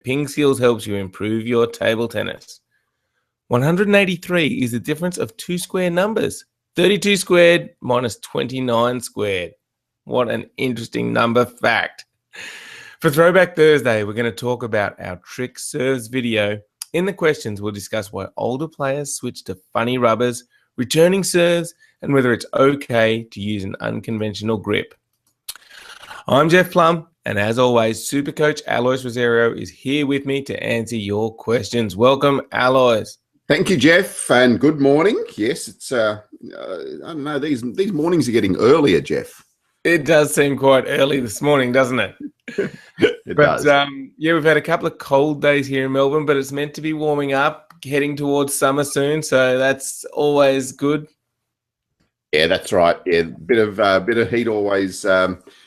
PingSkills helps you improve your table tennis. 183 is the difference of two square numbers. 32 squared minus 29 squared. What an interesting number fact. For Throwback Thursday, we're going to talk about our trick serves video. In the questions, we'll discuss why older players switch to funny rubbers, returning serves, and whether it's okay to use an unconventional grip. I'm Jeff Plum, and as always, Super Coach Alois Rosario is here with me to answer your questions. Welcome, Alois. Thank you, Jeff, and good morning. Yes, it's I don't know, these mornings are getting earlier, Jeff. It does seem quite early this morning, doesn't it? It does. Yeah, we've had a couple of cold days here in Melbourne, but it's meant to be warming up, heading towards summer soon, so that's always good. Yeah, that's right. Yeah, bit of heat always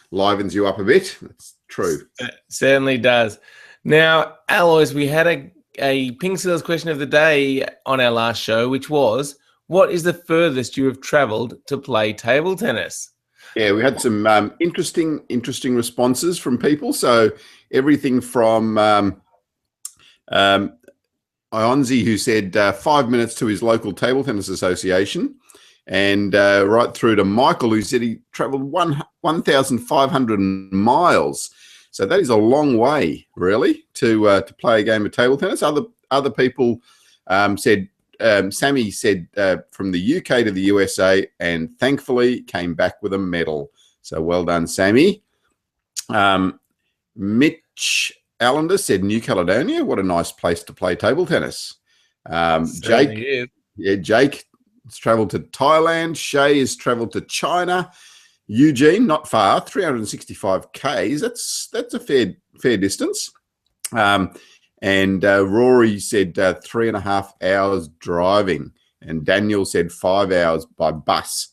livens you up a bit. That's true. It certainly does. Now, Alois, we had a PingSkills question of the day on our last show, which was, what is the furthest you have traveled to play table tennis? Yeah, we had some interesting responses from people. So everything from Ionzi, who said 5 minutes to his local table tennis association, and right through to Michael, who said he travelled 1,500 miles. So that is a long way, really, to play a game of table tennis. Other people said, Sammy said from the UK to the USA, and thankfully came back with a medal. So well done, Sammy. Mitch Allender said New Caledonia. What a nice place to play table tennis. Jake has travelled to Thailand. Shay has travelled to China. Eugene, not far, 365 Ks. That's a fair distance. And Rory said 3.5 hours driving. And Daniel said 5 hours by bus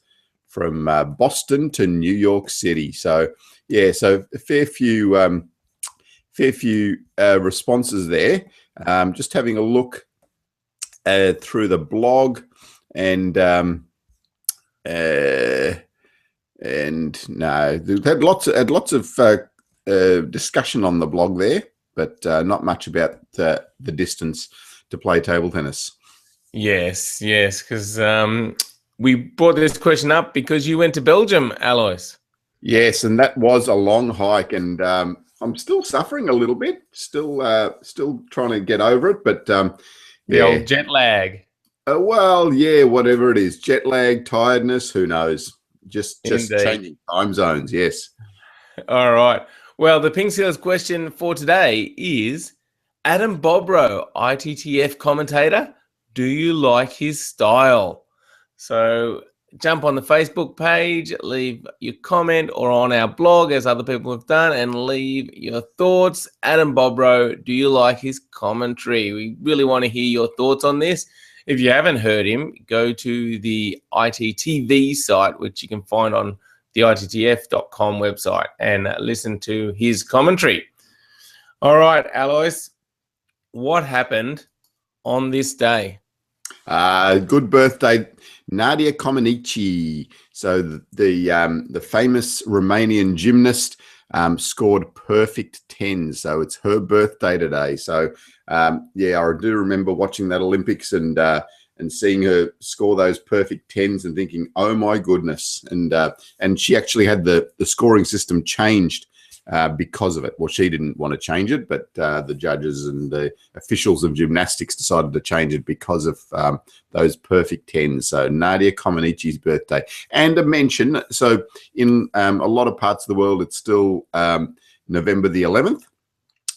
from Boston to New York City. So, yeah, so a fair few responses there. Just having a look through the blog, and no, they've had lots of discussion on the blog there, but not much about the distance to play table tennis. Yes, because we brought this question up because you went to Belgium, Alois. Yes, and that was a long hike, and I'm still suffering a little bit, still trying to get over it, but the old jet lag. Well, yeah, whatever it is, jet lag, tiredness, who knows? Just changing time zones, yes. All right. Well, the PingSkills question for today is, Adam Bobrow, ITTF commentator, do you like his style? So jump on the Facebook page, leave your comment, or on our blog, as other people have done, and leave your thoughts. Adam Bobrow, do you like his commentary? We really want to hear your thoughts on this. If you haven't heard him, go to the ITTV site, which you can find on the ITTF.com website, and listen to his commentary. All right, Alois, what happened on this day? Good birthday, Nadia Comaneci. So the famous Romanian gymnast scored perfect 10. So it's her birthday today. So yeah, I do remember watching that Olympics and seeing her score those perfect 10s and thinking, oh my goodness. And she actually had the scoring system changed because of it. Well, she didn't want to change it, but the judges and the officials of gymnastics decided to change it because of those perfect 10s. So Nadia Comaneci's birthday. And a mention, so in a lot of parts of the world, it's still November the 11th.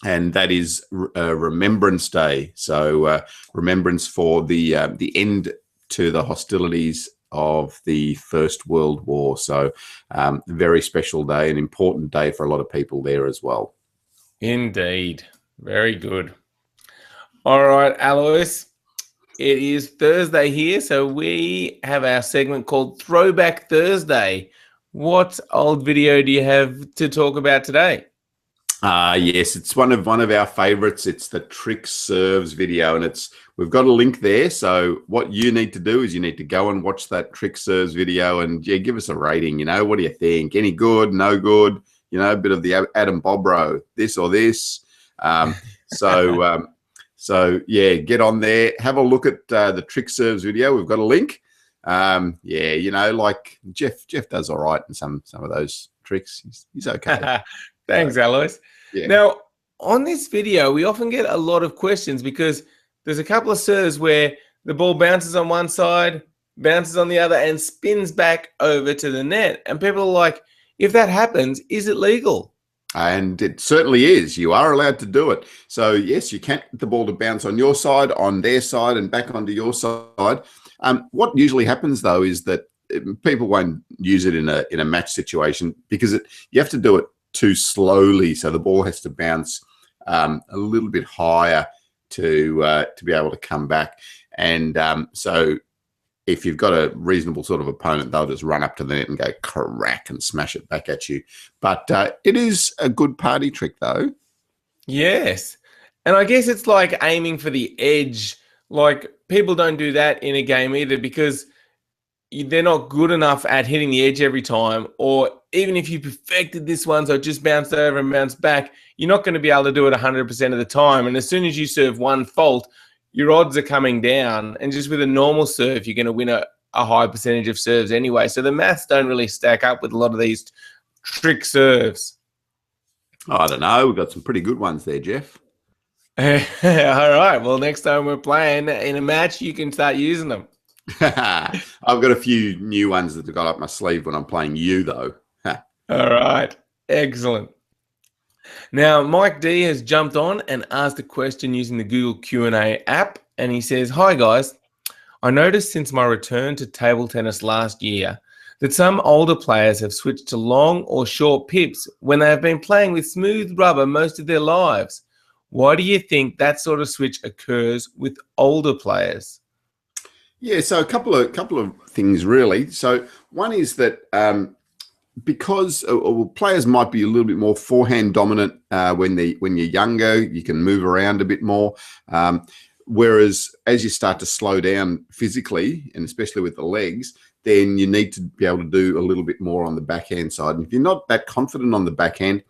And that is Remembrance Day. So remembrance for the end to the hostilities of the First World War. So very special day, an important day for a lot of people there as well. Indeed. Very good. All right, Alois, it is Thursday here, so we have our segment called Throwback Thursday. What old video do you have to talk about today? Yes, it's one of our favorites. It's the trick serves video, and we've got a link there. So what you need to do is you need to go and watch that trick serves video, and yeah, give us a rating. You know, what do you think? Any good? No good? You know, a bit of the Adam Bobrow, this or this. So yeah, get on there. Have a look at the trick serves video. We've got a link. Yeah, you know, like Jeff does all right in some of those tricks. He's okay. Thanks, Alois. Yeah. Now, on this video, we often get a lot of questions because there's a couple of serves where the ball bounces on one side, bounces on the other, and spins back over to the net. And people are like, if that happens, is it legal? And it certainly is. You are allowed to do it. So yes, you can get the ball to bounce on your side, on their side, and back onto your side. What usually happens though is that people won't use it in a match situation because you have to do it too slowly. So the ball has to bounce a little bit higher to be able to come back. And so if you've got a reasonable sort of opponent, they'll just run up to the net and go crack and smash it back at you. But it is a good party trick, though. Yes. And I guess it's like aiming for the edge. Like, people don't do that in a game either because they're not good enough at hitting the edge every time. Or even if you perfected this one, so it just bounced over and bounced back, you're not going to be able to do it 100% of the time. And as soon as you serve one fault, your odds are coming down, and just with a normal serve, you're going to win a high percentage of serves anyway. So the maths don't really stack up with a lot of these trick serves. I don't know. We've got some pretty good ones there, Jeff. All right. Well, next time we're playing in a match, you can start using them. I've got a few new ones that I've got up my sleeve when I'm playing you, though. All right. Excellent. Now, Mike D has jumped on and asked a question using the Google Q&A app, and he says, "Hi guys, I noticed since my return to table tennis last year that some older players have switched to long or short pips when they have been playing with smooth rubber most of their lives. Why do you think that sort of switch occurs with older players?" Yeah, so a couple of things really. So one is that because players might be a little bit more forehand dominant when you're younger, you can move around a bit more. Whereas as you start to slow down physically, and especially with the legs, then you need to be able to do a little bit more on the backhand side. And if you're not that confident on the backhand,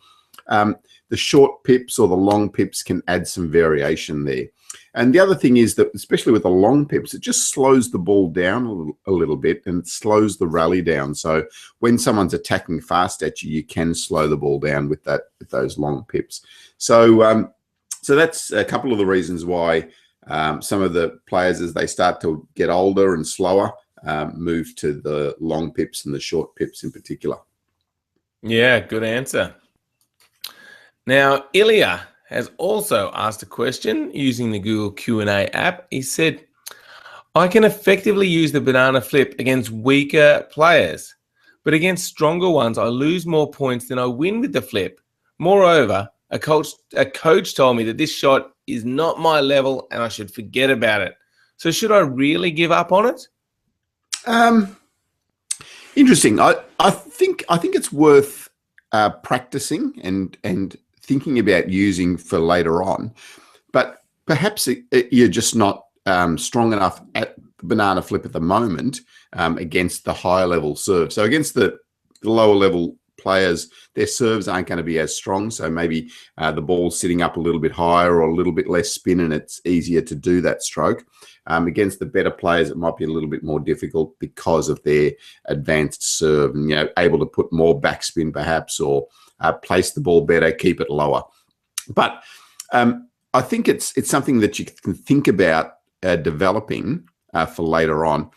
the short pips or the long pips can add some variation there. And the other thing is that, especially with the long pips, it just slows the ball down a little bit and it slows the rally down. So when someone's attacking fast at you, you can slow the ball down with those long pips. So so that's a couple of the reasons why some of the players, as they start to get older and slower, move to the long pips and the short pips in particular. Yeah, good answer. Now, Ilya has also asked a question using the Google Q&A app. He said, "I can effectively use the banana flip against weaker players, but against stronger ones, I lose more points than I win with the flip. Moreover, a coach told me that this shot is not my level and I should forget about it. So should I really give up on it?" Interesting. I think it's worth practicing and thinking about using for later on, but perhaps you're just not strong enough at the banana flip at the moment against the higher level serve. So against the lower level players, their serves aren't going to be as strong. So maybe the ball's sitting up a little bit higher or a little bit less spin, and it's easier to do that stroke. Against the better players, it might be a little bit more difficult because of their advanced serve and, able to put more backspin perhaps, or place the ball better, keep it lower. But I think it's something that you can think about developing for later on.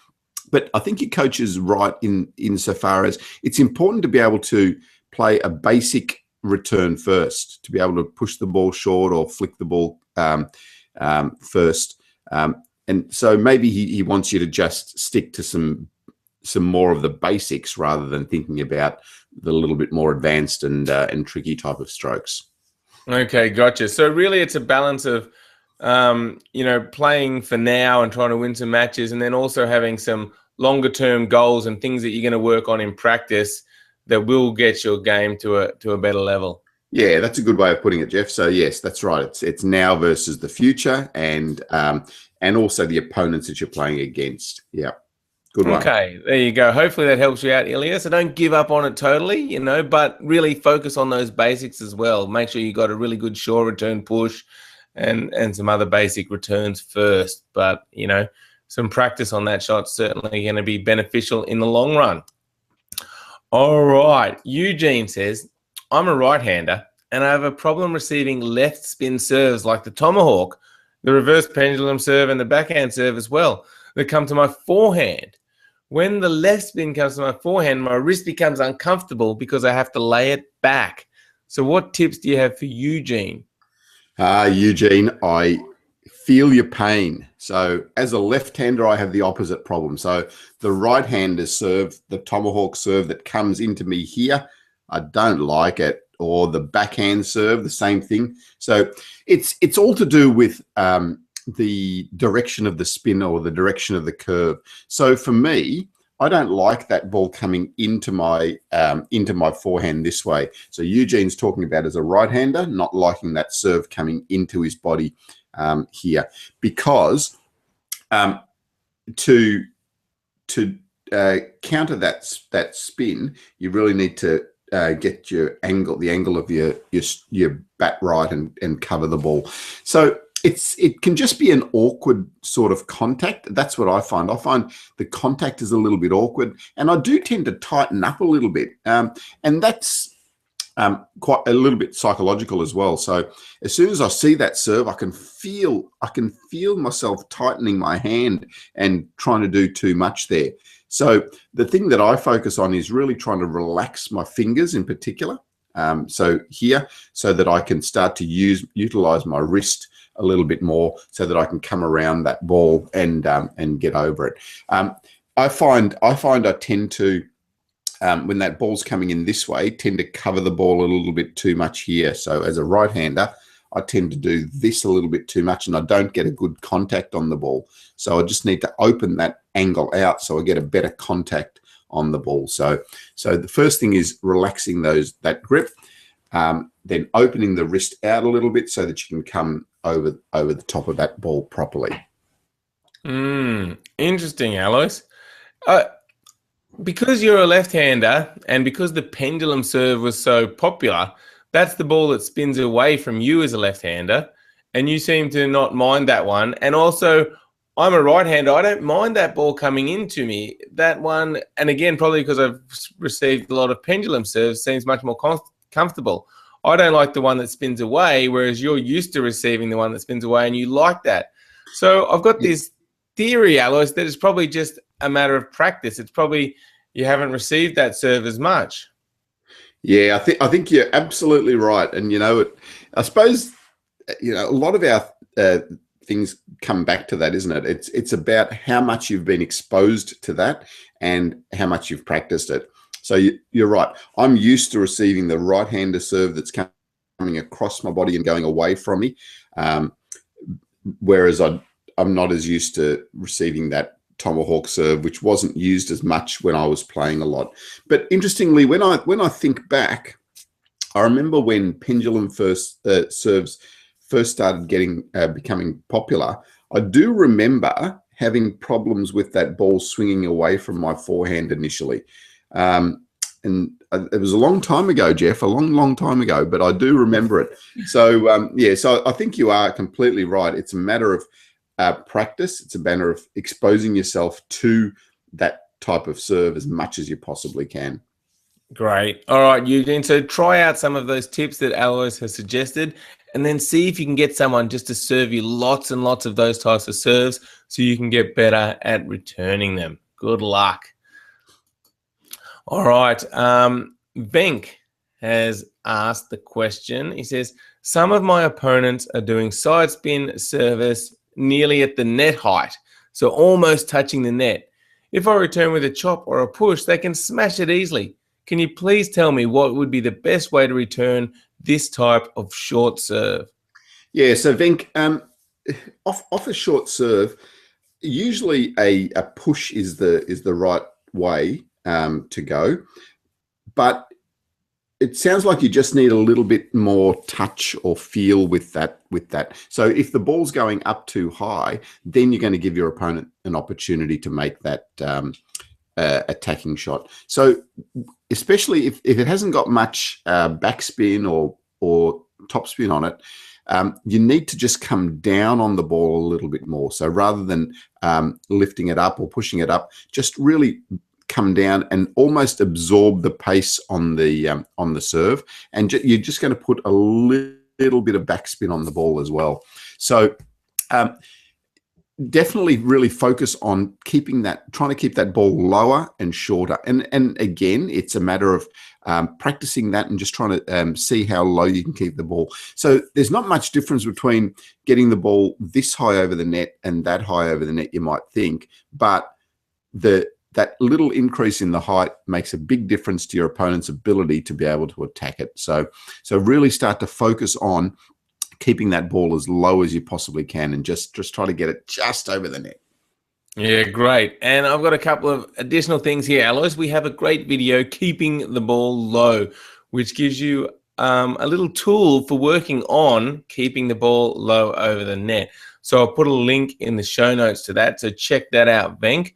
But I think your coach is right insofar as it's important to be able to play a basic return first, to be able to push the ball short or flick the ball first. And so maybe he wants you to just stick to some more of the basics rather than thinking about the little bit more advanced and tricky type of strokes. Okay, gotcha. So really it's a balance of, playing for now and trying to win some matches, and then also having some longer term goals and things that you're going to work on in practice that will get your game to a better level. Yeah, that's a good way of putting it, Jeff. So yes, that's right. It's now versus the future, and also the opponents that you're playing against. Yeah. Good one. Okay, there you go. Hopefully that helps you out, Ilya. So don't give up on it totally, but really focus on those basics as well. Make sure you got a really good short return push and some other basic returns first. But, some practice on that shot's certainly going to be beneficial in the long run. All right. Eugene says, I'm a right-hander and I have a problem receiving left spin serves like the tomahawk, the reverse pendulum serve, and the backhand serve as well that come to my forehand. When the left spin comes to my forehand, my wrist becomes uncomfortable because I have to lay it back. So what tips do you have for Eugene? Eugene, I feel your pain. So as a left-hander, I have the opposite problem. So the right-hander serve, the tomahawk serve that comes into me here, I don't like it. Or the backhand serve, the same thing. So it's all to do with the direction of the spin or the direction of the curve. So for me, I don't like that ball coming into my forehand this way. So Eugene's talking about as a right-hander, not liking that serve coming into his body here, because to counter that spin, you really need to get the angle of your bat right and cover the ball. So it can just be an awkward sort of contact. That's what I find. I find the contact is a little bit awkward, and I do tend to tighten up a little bit, and that's quite a little bit psychological as well. So as soon as I see that serve, I can feel myself tightening my hand and trying to do too much there. So the thing that I focus on is really trying to relax my fingers in particular. So here, so that I can start to utilize my wrist a little bit more, so that I can come around that ball and get over it. I find I tend to, when that ball's coming in this way, tend to cover the ball a little bit too much here. So as a right-hander, I tend to do this a little bit too much, and I don't get a good contact on the ball. So I just need to open that angle out so I get a better contact on the ball. So the first thing is relaxing that grip, then opening the wrist out a little bit so that you can come over the top of that ball properly. Interesting, Alois. Because you're a left-hander and because the pendulum serve was so popular, that's the ball that spins away from you as a left-hander, and you seem to not mind that one. And also, I'm a right-hander. I don't mind that ball coming into me. That one, and again, probably because I've received a lot of pendulum serves, seems much more comfortable. I don't like the one that spins away, whereas you're used to receiving the one that spins away, and you like that. So I've got this theory, Alois, that it's probably just a matter of practice. It's probably you haven't received that serve as much. Yeah, I think you're absolutely right. And I suppose a lot of our things come back to that, isn't it? It's about how much you've been exposed to that and how much you've practiced it. So you're right. I'm used to receiving the right-hander serve that's coming across my body and going away from me, whereas I'm not as used to receiving that tomahawk serve, which wasn't used as much when I was playing a lot. But interestingly, when I think back, I remember when pendulum serves first started becoming popular. I do remember having problems with that ball swinging away from my forehand initially. And it was a long time ago, Jeff, a long time ago, but I do remember it. So, so I think you are completely right. It's a matter of practice. It's a matter of exposing yourself to that type of serve as much as you possibly can. Great. All right, Eugene. So try out some of those tips that Alois has suggested, and then see if you can get someone just to serve you lots and lots of those types of serves so you can get better at returning them. Good luck. All right. Venk has asked the question. He says, some of my opponents are doing side spin service nearly at the net height, so almost touching the net. If I return with a chop or a push, they can smash it easily. Can you please tell me what would be the best way to return this type of short serve? Yeah, so Venk, off a short serve, usually a push is the right way to go, but it sounds like you just need a little bit more touch or feel with that. So if the ball's going up too high, then you're going to give your opponent an opportunity to make that attacking shot. So especially if it hasn't got much backspin or topspin on it, you need to just come down on the ball a little bit more. So rather than lifting it up or pushing it up, just really come down and almost absorb the pace on the serve, and you're just going to put a little bit of backspin on the ball as well. So definitely really focus on trying to keep that ball lower and shorter. And again, it's a matter of practicing that and just trying to see how low you can keep the ball. So there's not much difference between getting the ball this high over the net and that high over the net, you might think, but that little increase in the height makes a big difference to your opponent's ability to be able to attack it. So really start to focus on keeping that ball as low as you possibly can, and just try to get it just over the net. Yeah, great. And I've got a couple of additional things here, Alois. We have a great video, Keeping the Ball Low, which gives you a little tool for working on keeping the ball low over the net. So I'll put a link in the show notes to that. So check that out, Venk.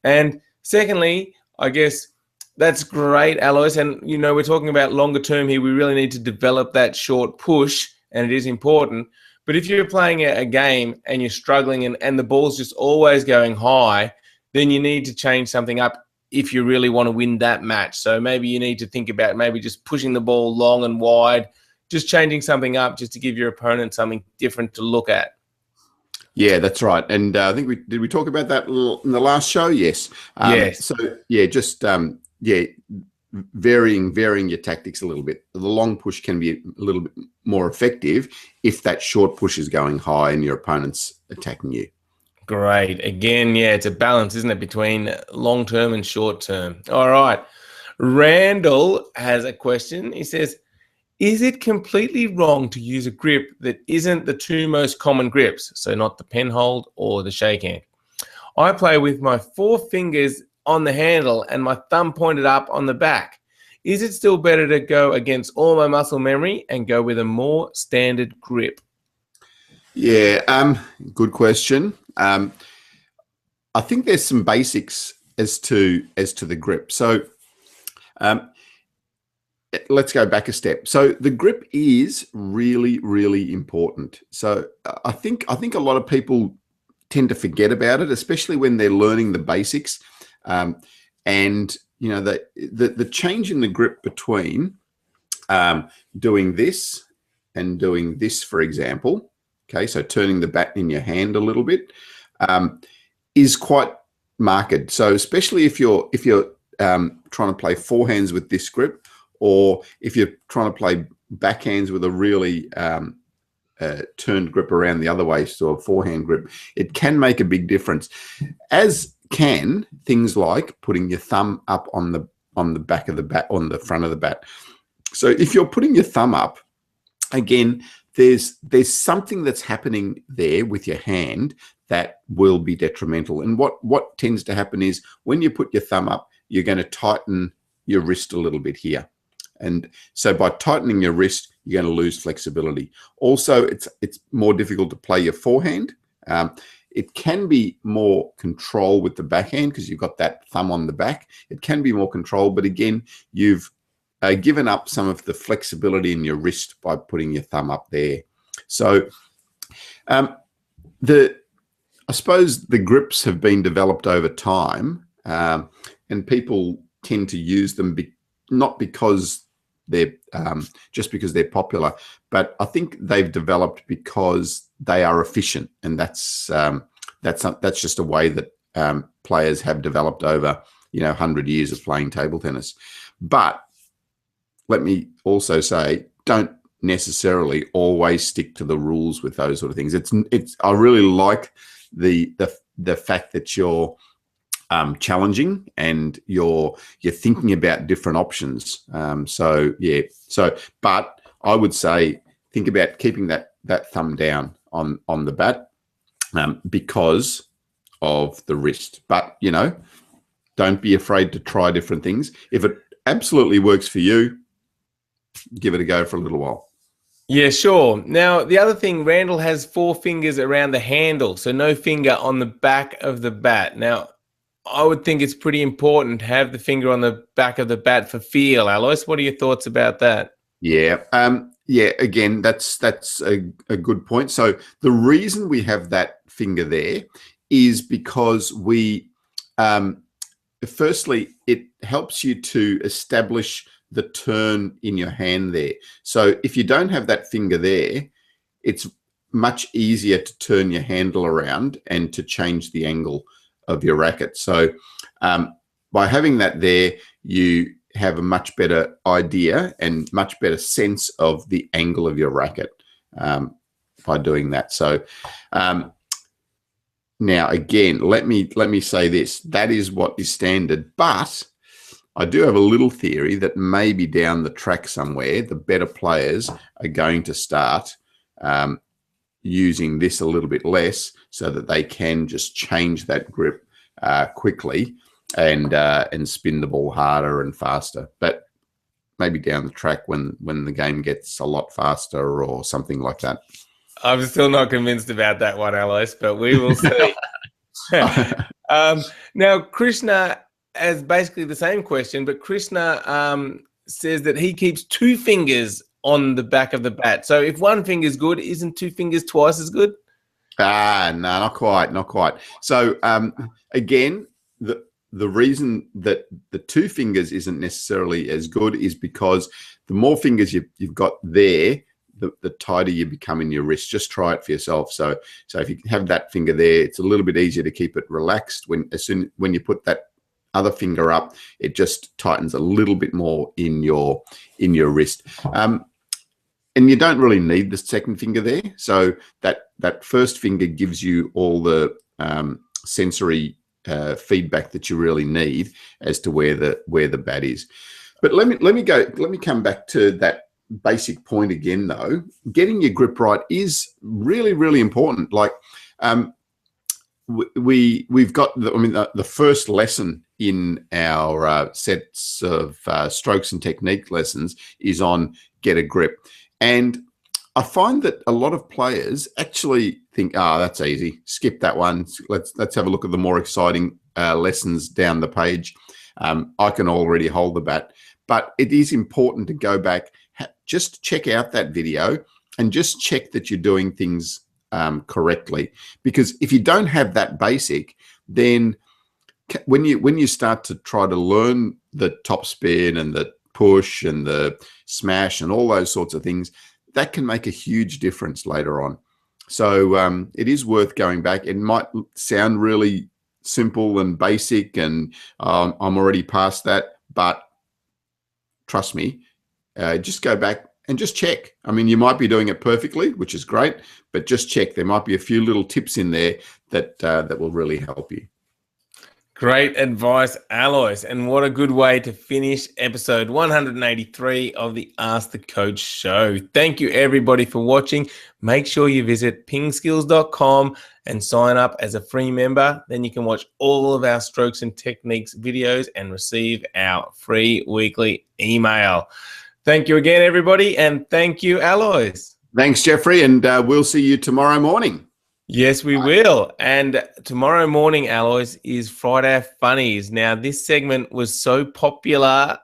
And secondly, I guess that's great, Alois. And, we're talking about longer term here. We really need to develop that short push, and it is important. But if you're playing a game and you're struggling and the ball's just always going high, then you need to change something up if you really want to win that match. So maybe you need to think about maybe just pushing the ball long and wide, just changing something up just to give your opponent something different to look at. Yeah, that's right. And I think we talk about that in the last show? Yes. Yes. So just varying your tactics a little bit. The long push can be a little bit more effective if that short push is going high and your opponent's attacking you. Great. Again, it's a balance, isn't it, between long term and short term. All right. Randall has a question. He says, is it completely wrong to use a grip that isn't the two most common grips, so not the pen hold or the shake hand? I play with my 4 fingers on the handle and my thumb pointed up on the back. Is it still better to go against all my muscle memory and go with a more standard grip? Yeah, good question. I think there's some basics as to the grip. So let's go back a step. So the grip is really, really important. So I think a lot of people tend to forget about it, especially when they're learning the basics. And the change in the grip between doing this and doing this, for example, okay, so turning the bat in your hand a little bit, is quite marked. So especially if you're trying to play forehands with this grip, or if you're trying to play backhands with a really turned grip around the other way, so a forehand grip, it can make a big difference. As can things like putting your thumb up on the back of the bat, on the front of the bat. So if you're putting your thumb up, again, there's something that's happening there with your hand that will be detrimental. And what tends to happen is when you put your thumb up, you're going to tighten your wrist a little bit here. And so by tightening your wrist, you're going to lose flexibility. Also, it's more difficult to play your forehand. It can be more control with the backhand because you've got that thumb on the back. It can be more control, but again, you've given up some of the flexibility in your wrist by putting your thumb up there. So I suppose the grips have been developed over time, and people tend to use them not because they're just because they're popular, but I think they've developed because they are efficient, and that's just a way that players have developed over 100 years of playing table tennis. But let me also say, don't necessarily always stick to the rules with those sort of things. I really like the fact that you're challenging and you're thinking about different options. But I would say think about keeping that thumb down on the bat because of the wrist. But don't be afraid to try different things. If it absolutely works for you, give it a go for a little while. Yeah, sure. Now, the other thing, Randall has 4 fingers around the handle, so no finger on the back of the bat. Now, I would think it's pretty important to have the finger on the back of the bat for feel. Alois, what are your thoughts about that? Yeah. Yeah, again, that's a good point. So the reason we have that finger there is because we, firstly, it helps you to establish the turn in your hand there. So if you don't have that finger there, it's much easier to turn your handle around and to change the angle of your racket. So by having that there, you have a much better idea and much better sense of the angle of your racket by doing that. So now again, let me say this: that is what is standard, but I do have a little theory that maybe down the track somewhere, the better players are going to start using this a little bit less, so that they can just change that grip quickly and spin the ball harder and faster. But maybe down the track when the game gets a lot faster or something like that. I'm still not convinced about that one, Alois, but we will see. Now, Krishna has basically the same question, but Krishna says that he keeps 2 fingers on the back of the bat. So if 1 finger is good, isn't 2 fingers twice as good? No, not quite. So again, the reason that the 2 fingers isn't necessarily as good is because the more fingers you've got there, the tighter you become in your wrist. Just try it for yourself. So if you have that finger there, it's a little bit easier to keep it relaxed. When you put that other finger up, it just tightens a little bit more in your wrist. And you don't really need the second finger there. So that first finger gives you all the sensory feedback that you really need as to where the bat is. But let me come back to that basic point again, though. Getting your grip right is really, really important. Like we've got the first lesson in our sets of strokes and technique lessons is on get a grip. And I find that a lot of players actually think, that's easy, skip that one. Let's have a look at the more exciting lessons down the page. I can already hold the bat. But it is important to go back, just check out that video and just check that you're doing things correctly. Because if you don't have that basic, then when you start to try to learn the top spin and the push and the smash and all those sorts of things, that can make a huge difference later on. So it is worth going back. It might sound really simple and basic and I'm already past that, but trust me, just go back and just check. I mean, you might be doing it perfectly, which is great, but just check. There might be a few little tips in there that will really help you. Great advice, Alois. And what a good way to finish episode 183 of the Ask the Coach show. Thank you, everybody, for watching. Make sure you visit pingskills.com and sign up as a free member. Then you can watch all of our strokes and techniques videos and receive our free weekly email. Thank you again, everybody. And thank you, Alois. Thanks, Jeffrey. And we'll see you tomorrow morning. Yes, we will. And tomorrow morning, Alois, is Friday Funnies. Now, this segment was so popular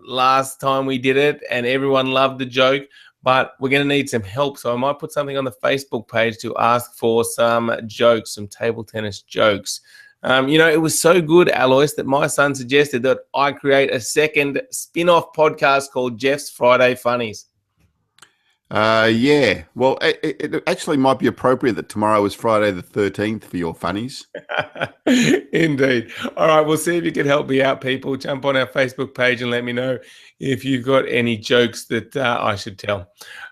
last time we did it and everyone loved the joke, but we're going to need some help. So I might put something on the Facebook page to ask for some jokes, some table tennis jokes. It was so good, Alois, that my son suggested that I create a second spin-off podcast called Jeff's Friday Funnies. Yeah. Well, it actually might be appropriate that tomorrow is Friday the 13th for your funnies. Indeed. All right. We'll see if you can help me out, people. Jump on our Facebook page and let me know if you've got any jokes that I should tell.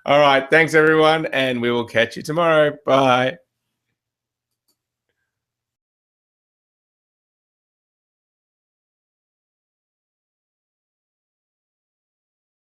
All right. Thanks, everyone. And we will catch you tomorrow. Bye.